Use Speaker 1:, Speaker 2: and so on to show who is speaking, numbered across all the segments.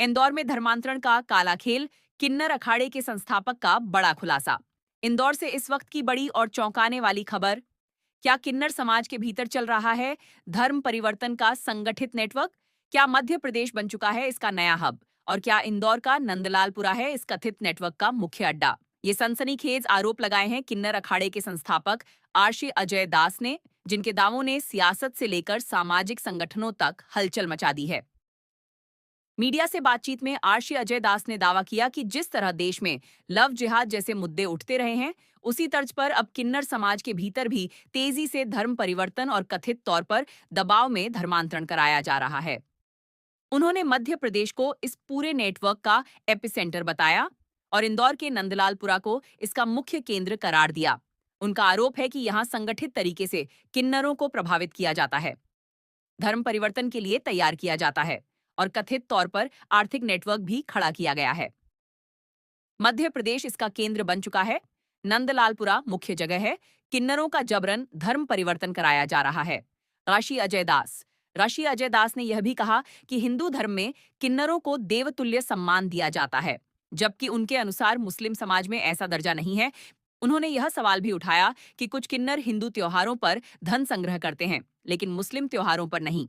Speaker 1: इंदौर में धर्मांतरण का काला खेल, किन्नर अखाड़े के संस्थापक का बड़ा खुलासा। इंदौर से इस वक्त की बड़ी और चौंकाने वाली खबर। क्या किन्नर समाज के भीतर चल रहा है धर्म परिवर्तन का संगठित नेटवर्क? क्या मध्य प्रदेश बन चुका है इसका नया हब? और क्या इंदौर का नंदलालपुरा है इस कथित नेटवर्क का मुख्य अड्डा? ये सनसनीखेज आरोप लगाए हैं किन्नर अखाड़े के संस्थापक आरशी अजय दास ने, जिनके दावों ने सियासत से लेकर सामाजिक संगठनों तक हलचल मचा दी है। मीडिया से बातचीत में आरशी अजय दास ने दावा किया कि जिस तरह देश में लव जिहाद जैसे मुद्दे उठते रहे हैं, उसी तर्ज पर अब किन्नर समाज के भीतर भी तेजी से धर्म परिवर्तन और कथित तौर पर दबाव में धर्मांतरण कराया जा रहा है। उन्होंने मध्य प्रदेश को इस पूरे नेटवर्क का एपिसेंटर बताया और इंदौर के नंदलालपुरा को इसका मुख्य केंद्र करार दिया। उनका आरोप है कि यहां संगठित तरीके से किन्नरों को प्रभावित किया जाता है, धर्म परिवर्तन के लिए तैयार किया जाता है और कथित तौर पर आर्थिक नेटवर्क भी खड़ा किया गया है। मध्य प्रदेश इसका केंद्र बन चुका है। नंदलालपुरा मुख्य जगह है। किन्नरों का जबरन धर्म परिवर्तन कराया जा रहा है। राशि अजय दास ने यह भी कहा कि हिंदू धर्म में किन्नरों को देवतुल्य सम्मान दिया जाता है, जबकि उनके अनुसार मुस्लिम समाज में ऐसा दर्जा नहीं है। उन्होंने यह सवाल भी उठाया कि कुछ किन्नर हिंदू त्योहारों पर धन संग्रह करते हैं, लेकिन मुस्लिम त्योहारों पर नहीं,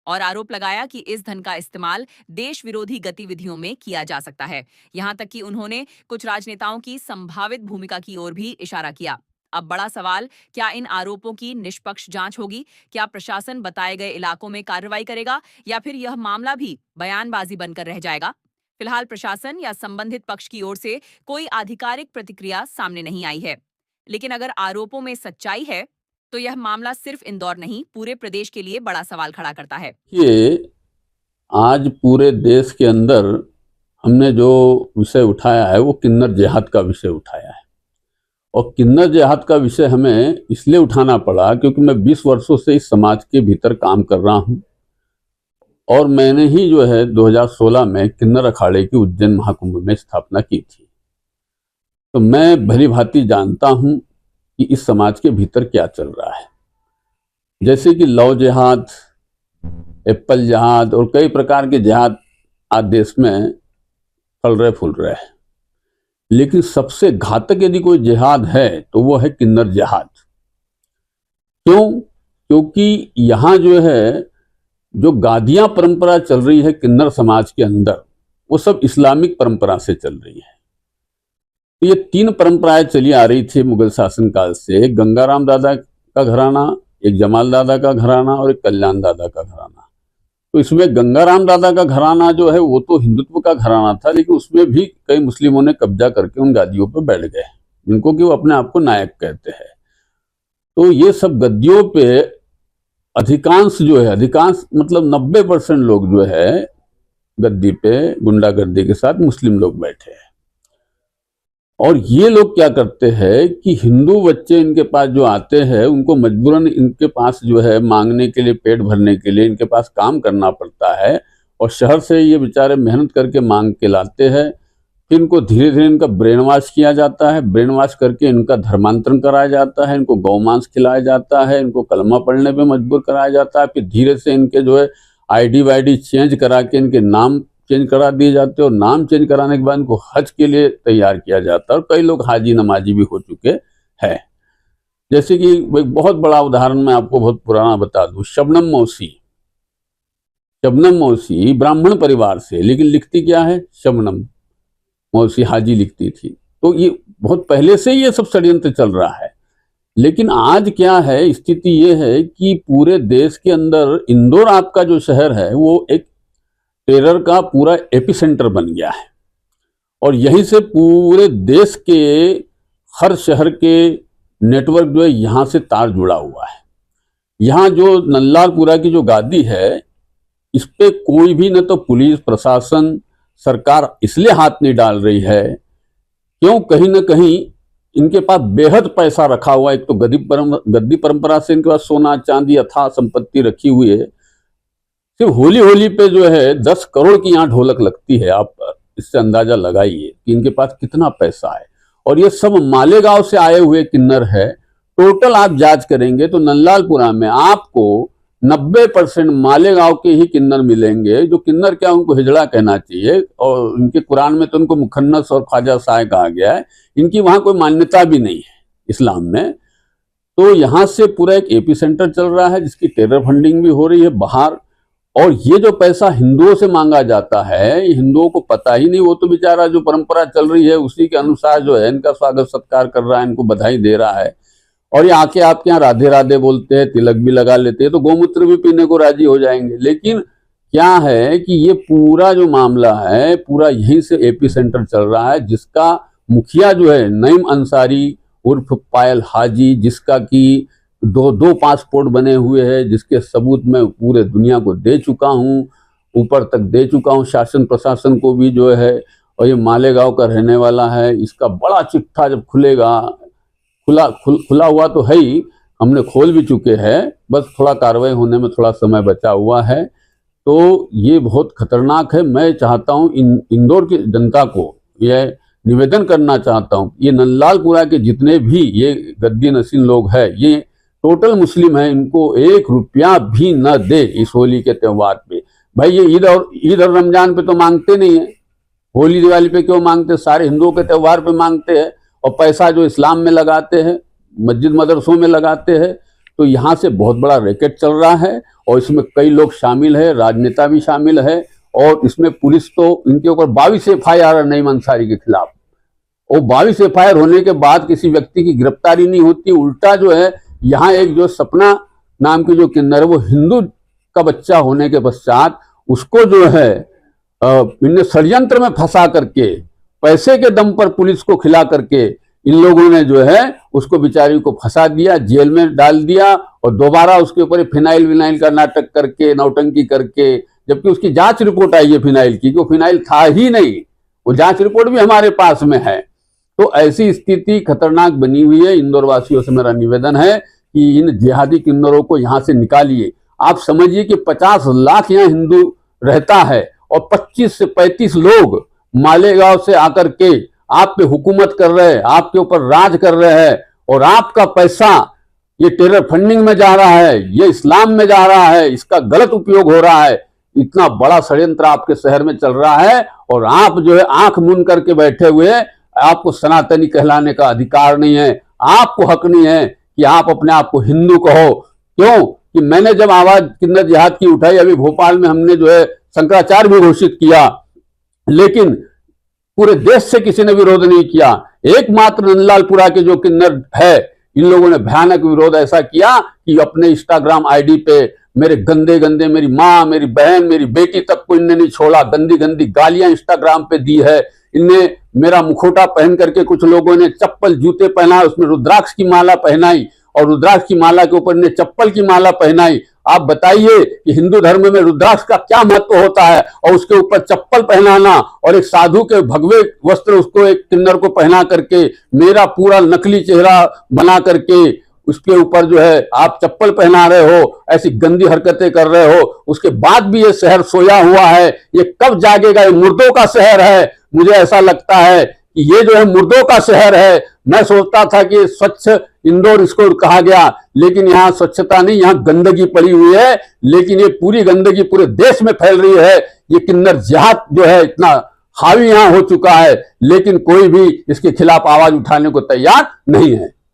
Speaker 1: और आरोप लगाया कि इस धन का इस्तेमाल देश विरोधी गतिविधियों में किया जा सकता है। यहां तक कि उन्होंने कुछ राजनेताओं की संभावित भूमिका की ओर भी इशारा किया। अब बड़ा सवाल, क्या इन आरोपों की निष्पक्ष जांच होगी? क्या प्रशासन बताए गए इलाकों में कार्रवाई करेगा या फिर यह मामला भी बयानबाजी बनकर रह जाएगा? फिलहाल प्रशासन या संबंधित पक्ष की ओर से कोई आधिकारिक प्रतिक्रिया सामने नहीं आई है। लेकिन अगर आरोपों में सच्चाई है तो यह मामला सिर्फ इंदौर नहीं, पूरे प्रदेश के लिए बड़ा सवाल खड़ा करता है।
Speaker 2: ये आज पूरे देश के अंदर हमने जो विषय उठाया है वो किन्नर जिहाद का विषय उठाया है। और किन्नर जिहाद का विषय हमें इसलिए उठाना पड़ा क्योंकि मैं 20 वर्षों से इस समाज के भीतर काम कर रहा हूँ और मैंने ही जो है 2016 में किन्नर अखाड़े की उज्जैन महाकुंभ में स्थापना की थी। तो मैं भली भांति जानता हूँ कि इस समाज के भीतर क्या चल रहा है। जैसे कि लव जिहाद, एप्पल जिहाद और कई प्रकार के जिहाद आज देश में फल रहे फूल रहे हैं, लेकिन सबसे घातक यदि कोई जिहाद है तो वो है किन्नर जिहाद। क्यों? क्योंकि यहाँ जो है जो गादियां परंपरा चल रही है किन्नर समाज के अंदर, वो सब इस्लामिक परंपरा से चल रही है। तो ये 3 परंपराएं चली आ रही थी मुगल शासनकाल से। गंगाराम दादा का घराना, एक जमाल दादा का घराना और एक कल्याण दादा का घराना। तो इसमें गंगाराम दादा का घराना जो है वो तो हिंदुत्व का घराना था, लेकिन उसमें भी कई मुस्लिमों ने कब्जा करके उन गादियों पर बैठ गए, जिनको कि वो अपने आप को नायक कहते हैं। तो ये सब गद्दियों पे अधिकांश मतलब 90% लोग जो है गद्दी पे गुंडागर्दी के साथ मुस्लिम लोग बैठे हैं। और ये लोग क्या करते हैं कि हिंदू बच्चे इनके पास जो आते हैं उनको मजबूरन इनके पास जो है मांगने के लिए, पेट भरने के लिए इनके पास काम करना पड़ता है। और शहर से ये बेचारे मेहनत करके मांग के लाते हैं। फिर इनको धीरे धीरे इनका ब्रेन वॉश किया जाता है। ब्रेन वॉश करके इनका धर्मांतरण कराया जाता है, इनको गौमांस खिलाया जाता है, इनको कलमा पढ़ने पर मजबूर कराया जाता है। फिर धीरे से इनके जो है ID वाईडी चेंज करा के इनके नाम चेंज करा दिए जाते हैं और नाम चेंज कराने के बाद इनको हज के लिए तैयार किया जाता है। और कई लोग हाजी नमाजी भी हो चुके हैं। जैसे कि एक बहुत बड़ा उदाहरण मैं आपको बहुत पुराना बता दूं, शबनम मौसी ब्राह्मण परिवार से, लेकिन लिखती क्या है? शबनम मौसी हाजी लिखती थी। तो ये बहुत पहले से ये सब षड्यंत्र चल रहा है। लेकिन आज क्या है, स्थिति ये है कि पूरे देश के अंदर इंदौर आपका जो शहर है वो एक टेरर का पूरा एपिसेंटर बन गया है। और यहीं से पूरे देश के हर शहर के नेटवर्क जो है यहाँ से तार जुड़ा हुआ है। यहाँ जो नंदलालपुरा की जो गादी है, इस पे कोई भी न तो पुलिस प्रशासन सरकार इसलिए हाथ नहीं डाल रही है क्यों, कहीं ना कहीं इनके पास बेहद पैसा रखा हुआ है। एक तो गद्दी परंपरा से इनके पास सोना चांदी अथाह संपत्ति रखी हुई है। सिर्फ होली पे जो है 10 करोड़ की यहाँ ढोलक लगती है। आप इससे अंदाजा लगाइए कि इनके पास कितना पैसा है। और ये सब मालेगांव से आए हुए किन्नर है। टोटल आप जांच करेंगे तो नंदलालपुरा में आपको 90% मालेगांव के ही किन्नर मिलेंगे। जो किन्नर क्या, उनको हिजड़ा कहना चाहिए, और इनके कुरान में तो उनको मुखन्नस और ख्वाजा साय कहा गया है। इनकी वहां कोई मान्यता भी नहीं है इस्लाम में। तो यहाँ से पूरा एक एपी सेंटर चल रहा है जिसकी टेरर फंडिंग भी हो रही है बाहर। और ये जो पैसा हिंदुओं से मांगा जाता है, ये हिंदुओं को पता ही नहीं। वो तो बेचारा जो परंपरा चल रही है उसी के अनुसार जो है इनका स्वागत सत्कार कर रहा है, इनको बधाई दे रहा है। और ये आके आपके यहाँ राधे राधे बोलते हैं, तिलक भी लगा लेते हैं, तो गौमूत्र भी पीने को राजी हो जाएंगे। लेकिन क्या है कि ये पूरा जो मामला है पूरा यहीं से एपी सेंटर चल रहा है, जिसका मुखिया जो है नईम अंसारी उर्फ पायल हाजी, जिसका कि दो पासपोर्ट बने हुए हैं, जिसके सबूत मैं पूरे दुनिया को दे चुका हूँ, ऊपर तक दे चुका हूँ, शासन प्रशासन को भी जो है। और ये मालेगांव का रहने वाला है। इसका बड़ा चिट्ठा जब खुलेगा, खुला हुआ तो है ही, हमने खोल भी चुके हैं, बस थोड़ा कार्रवाई होने में थोड़ा समय बचा हुआ है। तो ये बहुत खतरनाक है। मैं चाहता हूँ इंदौर की जनता को यह निवेदन करना चाहता हूँ, ये नंदलालपुरा के जितने भी ये गद्दी नसीन लोग हैं, ये टोटल मुस्लिम है, इनको 1 रुपया भी न दे इस होली के त्यौहार पे। भाई ये ईद और रमजान पे तो मांगते नहीं है, होली दिवाली पे क्यों मांगते? सारे हिंदुओं के त्यौहार पे मांगते हैं। और पैसा जो इस्लाम में लगाते हैं, मस्जिद मदरसों में लगाते हैं। तो यहाँ से बहुत बड़ा रैकेट चल रहा है और इसमें कई लोग शामिल है, राजनेता भी शामिल है। और इसमें पुलिस तो इनके ऊपर 22 FIR है नईम अंसारी के खिलाफ। और 22 FIR होने के बाद किसी व्यक्ति की गिरफ्तारी नहीं होती। उल्टा जो है यहाँ एक जो सपना नाम की जो किन्नर है, वो हिंदू का बच्चा होने के पश्चात उसको जो है इनने षड्यंत्र में फंसा करके, पैसे के दम पर पुलिस को खिला करके इन लोगों ने जो है उसको बेचारी को फंसा दिया, जेल में डाल दिया। और दोबारा उसके ऊपर फिनाइल विनाइल का नाटक करके, नौटंकी करके, जबकि उसकी जांच रिपोर्ट आई है फिनाइल की, वो फिनाइल था ही नहीं। वो जांच रिपोर्ट भी हमारे पास में है। तो ऐसी स्थिति खतरनाक बनी हुई है। इंदौर वासियों से मेरा निवेदन है कि इन जिहादी किन्नरों को यहाँ से निकालिए। आप समझिए कि 50 लाख यहाँ हिंदू रहता है और 25 से 35 लोग मालेगांव से आकर के आप पे हुकूमत कर रहे हैं, आपके ऊपर राज कर रहे हैं। और आपका पैसा ये टेरर फंडिंग में जा रहा है, ये इस्लाम में जा रहा है, इसका गलत उपयोग हो रहा है। इतना बड़ा षड्यंत्र आपके शहर में चल रहा है और आप जो है आंख मूंद करके बैठे हुए, आपको सनातनी कहलाने का अधिकार नहीं है। आपको हक नहीं है कि आप अपने आप को हिंदू कहो। क्यों कि मैंने जब आवाज किन्नर जिहाद की उठाई, अभी भोपाल में हमने जो है शंकराचार्य भी घोषित किया, लेकिन पूरे देश से किसी ने विरोध नहीं किया। एकमात्र नंदलालपुरा के जो किन्नर है, इन लोगों ने भयानक विरोध ऐसा किया कि अपने इंस्टाग्राम आईडी पे मेरे गंदे गंदे, मेरी माँ, मेरी बहन, मेरी बेटी तक को इनने नहीं छोड़ा, गंदी गंदी गालियां इंस्टाग्राम पे दी है। इनने मेरा मुखोटा पहन करके, कुछ लोगों ने चप्पल जूते पहना, उसमें रुद्राक्ष की माला पहनाई और रुद्राक्ष की माला के ऊपर इन्हें चप्पल की माला पहनाई। आप बताइए कि हिंदू धर्म में रुद्राक्ष का क्या महत्व होता है और उसके ऊपर चप्पल पहनाना और एक साधु के भगवे वस्त्र उसको एक किन्नर को पहना करके, मेरा पूरा नकली चेहरा बना करके उसके ऊपर जो है आप चप्पल पहना रहे हो, ऐसी गंदी हरकतें कर रहे हो। उसके बाद भी ये शहर सोया हुआ है, ये कब जागेगा? ये मुर्दों का शहर है। मुझे ऐसा लगता है कि ये जो है मुर्दों का शहर है। मैं सोचता था कि स्वच्छ इंदौर इसको कहा गया, लेकिन यहाँ स्वच्छता नहीं, यहाँ गंदगी पड़ी हुई है। लेकिन ये पूरी गंदगी पूरे देश में फैल रही है। ये किन्नर जिहाद जो है इतना हावी यहाँ हो चुका है, लेकिन कोई भी इसके खिलाफ आवाज उठाने को तैयार नहीं है।